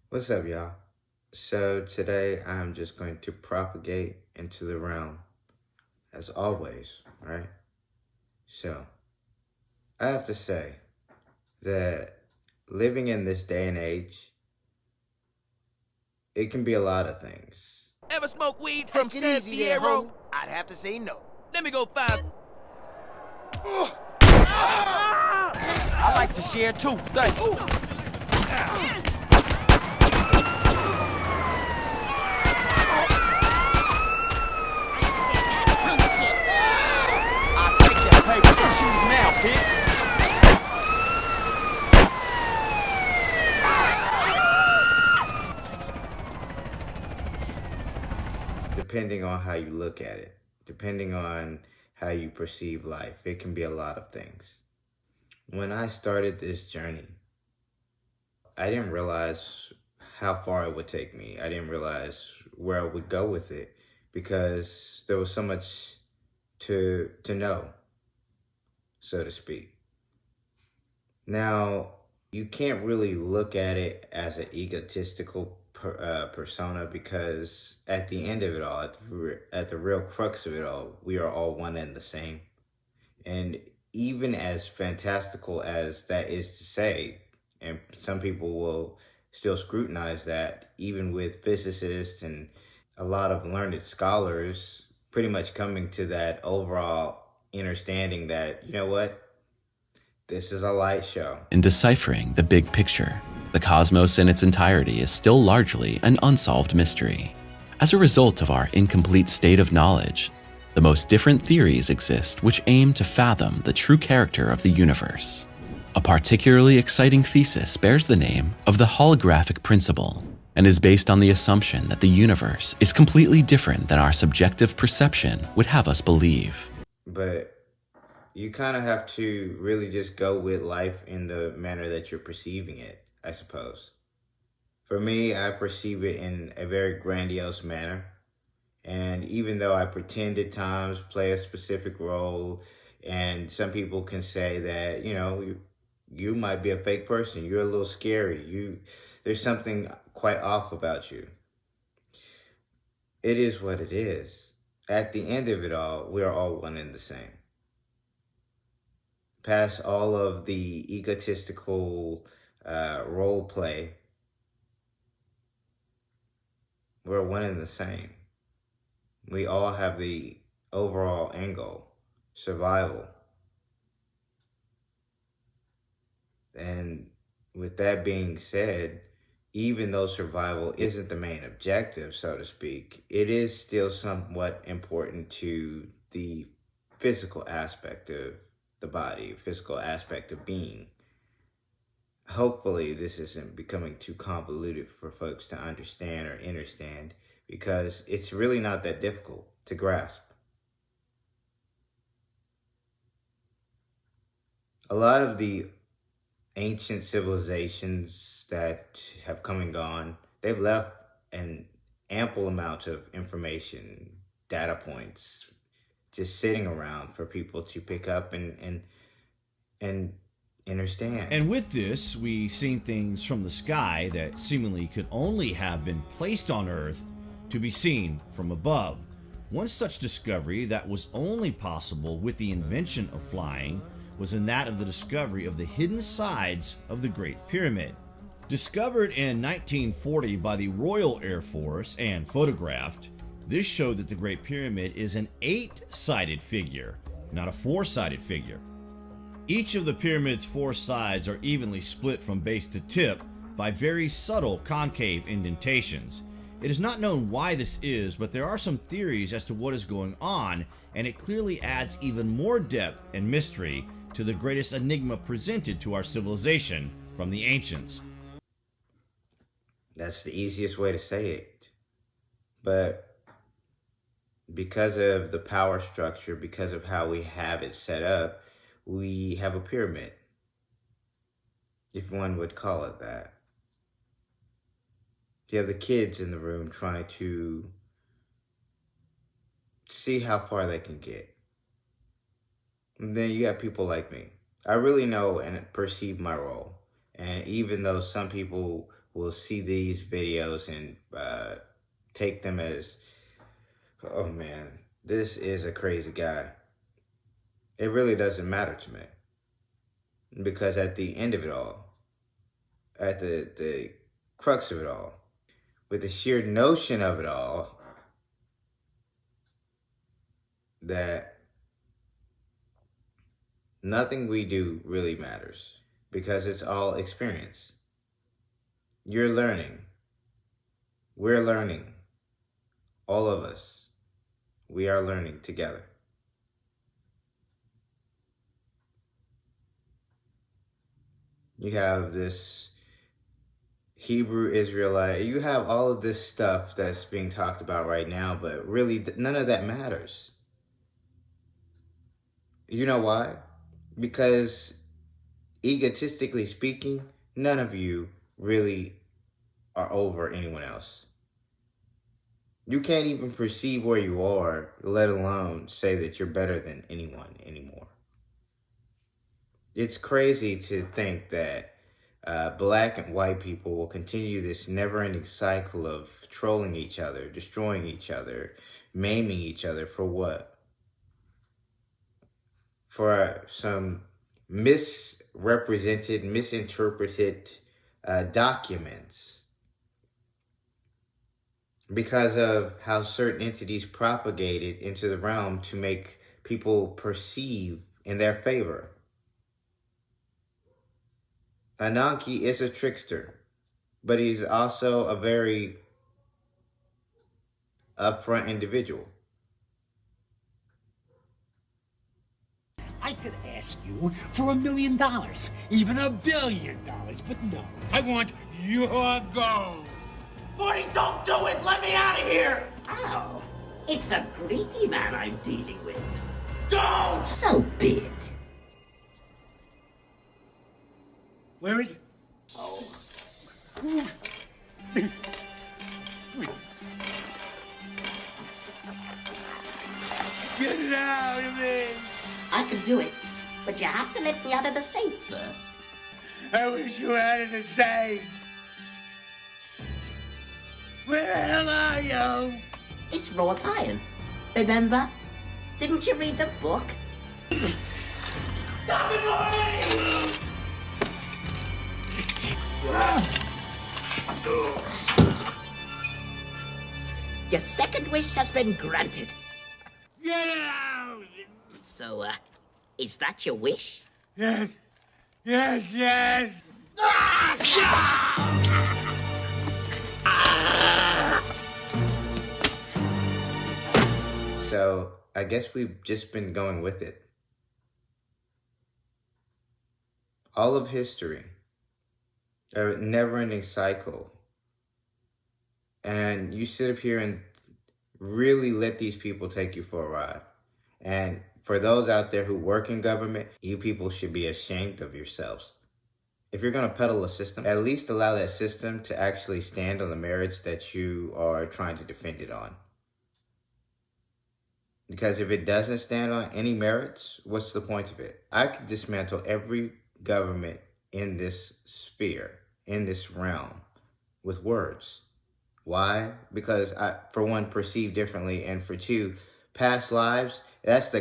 What's up, y'all? So today I'm just going to propagate into the realm, as always, right? So I have to say that living in this day and age, it can be a lot of things. Ever smoke weed from Take it San easy there, Fierro? homie. I'd have to say no. Let me go find. I like to share too, thank you. I'll take that paper and shoes now, bitch. Depending on how you look at it, depending on how you perceive life, it can be a lot of things. When I started this journey, I didn't realize how far it would take me. I didn't realize where I would go with it because there was so much to know, so to speak. Now, you can't really look at it as an egotistical persona because at the end of it all, at the real crux of it all, we are all one and the same. And even as fantastical as that is to say, and some people will still scrutinize that, even with physicists and a lot of learned scholars pretty much coming to that overall understanding that, you know what, this is a light show. In deciphering the big picture, the cosmos in its entirety is still largely an unsolved mystery. As a result of our incomplete state of knowledge, the most different theories exist which aim to fathom the true character of the universe. A particularly exciting thesis bears the name of the holographic principle and is based on the assumption that the universe is completely different than our subjective perception would have us believe. But you kind of have to really just go with life in the manner that you're perceiving it, I suppose. For me, I perceive it in a very grandiose manner. And even though I pretend at times, play a specific role, and some people can say that, you might be a fake person, you're a little scary, there's something quite off about you. It is what it is. At the end of it all, we are all one and the same. Past all of the egotistical role play, we're one and the same. We all have the overall end goal, survival. And with that being said, even though survival isn't the main objective, so to speak, it is still somewhat important to the physical aspect of the body, physical aspect of being. Hopefully this isn't becoming too convoluted for folks to understand or understand, because it's really not that difficult to grasp. A lot of the ancient civilizations that have come and gone, they've left an ample amount of information, data points, just sitting around for people to pick up and understand. And with this, we've seen things from the sky that seemingly could only have been placed on Earth to be seen from above. One such discovery that was only possible with the invention of flying was in that of the discovery of the hidden sides of the Great Pyramid. Discovered in 1940 by the Royal Air Force and photographed, this showed that the Great Pyramid is an 8-sided figure, not a 4-sided figure. Each of the pyramid's 4 sides are evenly split from base to tip by very subtle concave indentations. It is not known why this is, but there are some theories as to what is going on, and it clearly adds even more depth and mystery to the greatest enigma presented to our civilization from the ancients. That's the easiest way to say it. But because of the power structure, because of how we have it set up, we have a pyramid, if one would call it that. You have the kids in the room trying to see how far they can get. And then you have people like me. I really know and perceive my role. And even though some people will see these videos and take them as, oh man, this is a crazy guy. It really doesn't matter to me. Because at the end of it all, at the crux of it all, with the sheer notion of it all, that nothing we do really matters because it's all experience. You're learning. We're learning. All of us. We are learning together. You have this Hebrew Israelite. You have all of this stuff that's being talked about right now, but really none of that matters. You know why? Because egotistically speaking, none of you really are over anyone else. You can't even perceive where you are, let alone say that you're better than anyone anymore. It's crazy to think that black and white people will continue this never-ending cycle of trolling each other, destroying each other, maiming each other for what? For some misrepresented, misinterpreted documents. Because of how certain entities propagated into the realm to make people perceive in their favor. Ananke is a trickster, but he's also a very upfront individual. I could ask you for $1 million, even $1 billion, but no. I want your gold. Morty, don't do it! Let me out of here! Oh, it's a greedy man I'm dealing with. Don't! So be it. Where is it? Oh, Get it out of me! I can do it, but you have to let me out of the safe first. I wish you had it the same. Where the hell are you? It's wrought iron. Remember? Didn't you read the book? Stop it, Morty! Your second wish has been granted. Get it out! So, is that your wish? Yes. Yes, yes. So I guess we've just been going with it. All of history, a never-ending cycle. And you sit up here and really let these people take you for a ride. And for those out there who work in government, you people should be ashamed of yourselves. If you're going to peddle a system, at least allow that system to actually stand on the merits that you are trying to defend it on. Because if it doesn't stand on any merits, what's the point of it? I could dismantle every government in this sphere, in this realm, with words. Why? Because I, for one, perceive differently, and for two, past lives, that's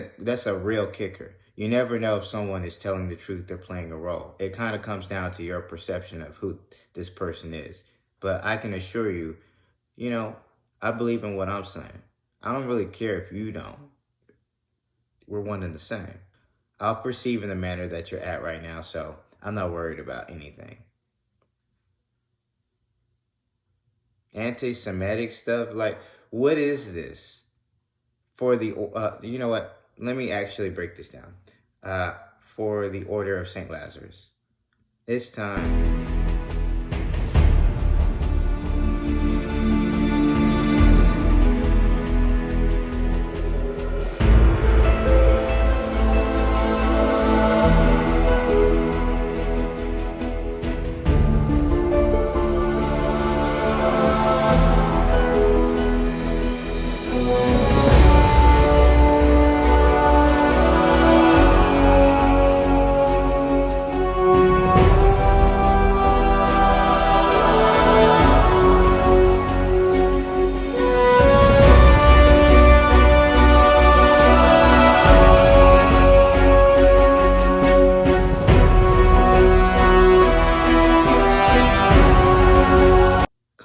a real kicker. You never know if someone is telling the truth, they're playing a role. It kind of comes down to your perception of who this person is. But I can assure you, I believe in what I'm saying. I don't really care if you don't. We're one and the same. I'll perceive in the manner that you're at right now, so I'm not worried about anything. Anti-Semitic stuff, like, what is this? For the, you know what? Let me actually break this down. For the Order of St. Lazarus. It's time.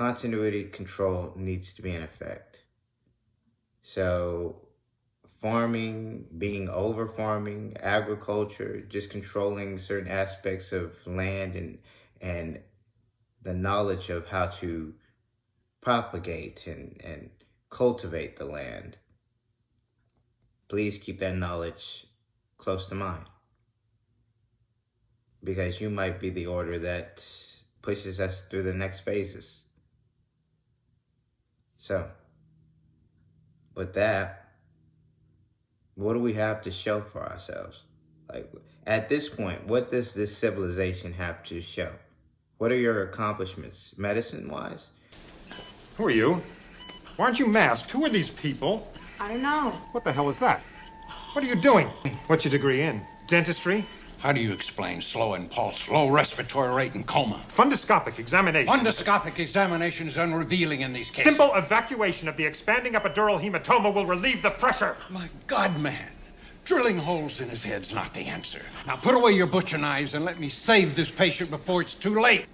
continuity control needs to be in effect. So farming, being over farming, agriculture, just controlling certain aspects of land and the knowledge of how to propagate and cultivate the land. Please keep that knowledge close to mind, because you might be the order that pushes us through the next phases. So, with that, what do we have to show for ourselves? Like, at this point, what does this civilization have to show? What are your accomplishments, medicine-wise? Who are you? Why aren't you masked? Who are these people? I don't know. What the hell is that? What are you doing? What's your degree in? Dentistry? How do you explain slow impulse, low respiratory rate, and coma? Fundoscopic examination. Fundoscopic examination is unrevealing in these cases. Simple evacuation of the expanding epidural hematoma will relieve the pressure. My God, man. Drilling holes in his head's not the answer. Now put away your butcher knives and let me save this patient before it's too late.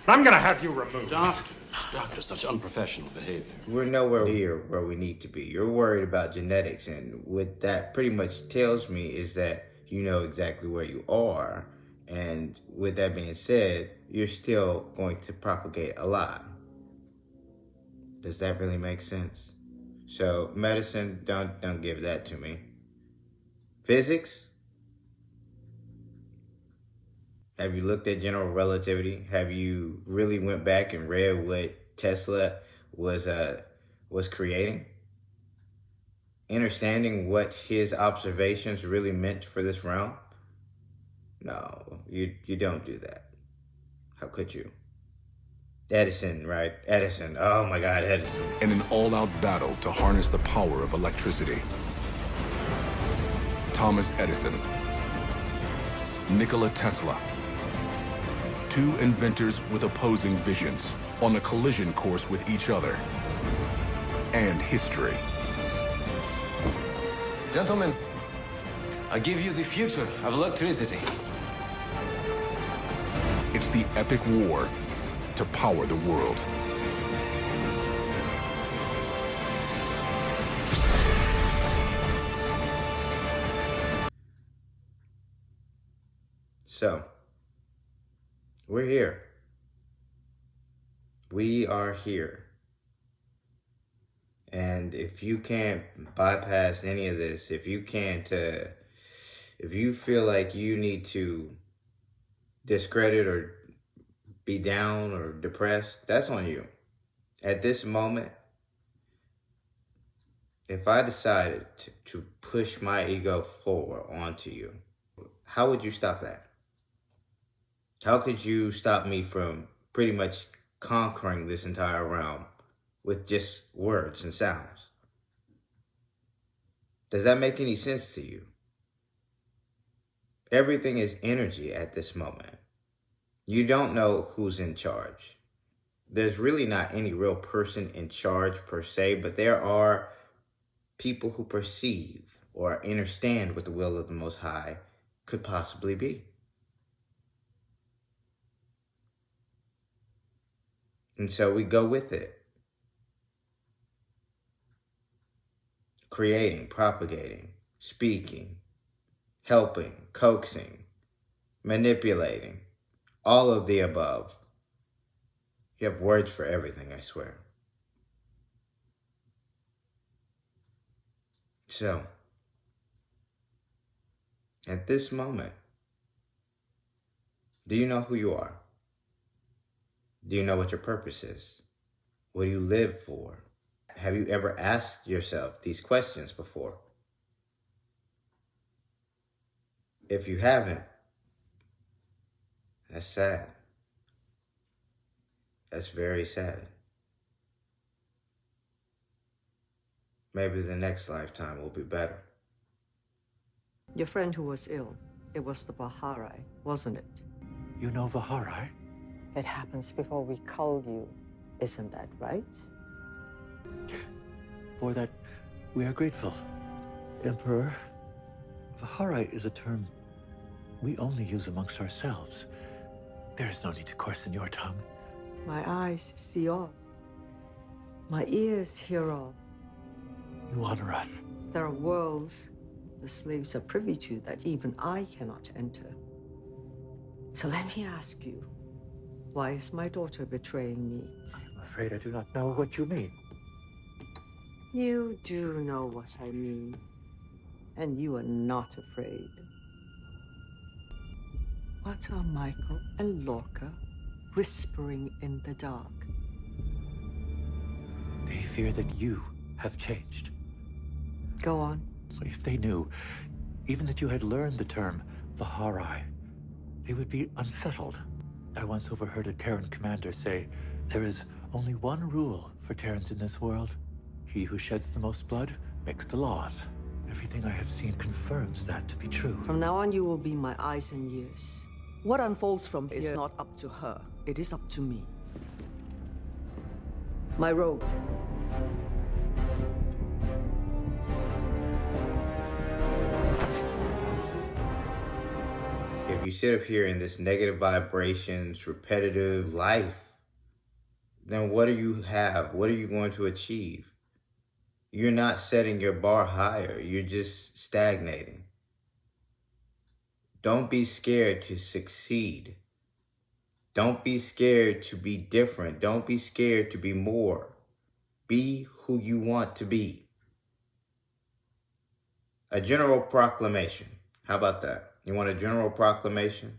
I'm gonna have you removed. Doctor, such unprofessional behavior. We're nowhere near where we need to be. You're worried about genetics, and what that pretty much tells me is that you know exactly where you are. And with that being said, you're still going to propagate a lot. Does that really make sense? So medicine, don't give that to me. Physics? Have you looked at general relativity? Have you really went back and read what Tesla was creating? Understanding what his observations really meant for this realm? No, you don't do that. How could you? Edison, right? Edison. Oh my God, Edison. In an all-out battle to harness the power of electricity, Thomas Edison, Nikola Tesla, two inventors with opposing visions on a collision course with each other and history. Gentlemen, I give you the future of electricity. It's the epic war to power the world. So, we're here. We are here. And if you can't bypass any of this, if you can't, if you feel like you need to discredit or be down or depressed, that's on you. At this moment, if I decided to push my ego forward onto you, how would you stop that? How could you stop me from pretty much conquering this entire realm with just words and sounds? Does that make any sense to you? Everything is energy at this moment. You don't know who's in charge. There's really not any real person in charge per se, but there are people who perceive or understand what the will of the Most High could possibly be. And so we go with it. Creating, propagating, speaking, helping, coaxing, manipulating, all of the above. You have words for everything, I swear. So, at this moment, do you know who you are? Do you know what your purpose is? What do you live for? Have you ever asked yourself these questions before? If you haven't, that's sad. That's very sad. Maybe the next lifetime will be better. Your friend who was ill, it was the Baha'i, wasn't it? You know Vaharai? It happens before we cull you, isn't that right? For that, we are grateful. Emperor, Vaharai is a term we only use amongst ourselves. There is no need to coarsen your tongue. My eyes see all. My ears hear all. You honor us. There are worlds the slaves are privy to that even I cannot enter. So let me ask you, why is my daughter betraying me? I'm afraid I do not know what you mean. You do know what I mean, and you are not afraid. What are Michael and Lorca whispering in the dark? They fear that you have changed. Go on. If they knew, even that you had learned the term Vaharai, they would be unsettled. I once overheard a Terran commander say, there is only one rule for Terrans in this world. He who sheds the most blood makes the laws. Everything I have seen confirms that to be true. From now on, you will be my eyes and ears. What unfolds from here is not up to her. It is up to me. My robe. If you sit up here in this negative vibrations, repetitive life, then what do you have? What are you going to achieve? You're not setting your bar higher. You're just stagnating. Don't be scared to succeed. Don't be scared to be different. Don't be scared to be more. Be who you want to be. A general proclamation. How about that? You want a general proclamation?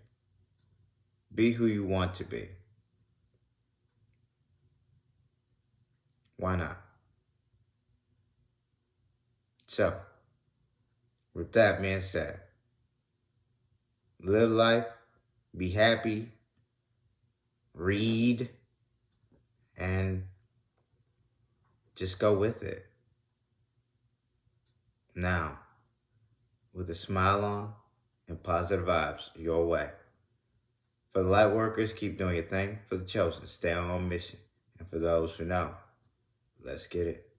Be who you want to be. Why not? So, with that being said, live life, be happy, read, and just go with it. Now, with a smile on and positive vibes your way. For the light workers, keep doing your thing. For the chosen, stay on mission. And for those who know, let's get it.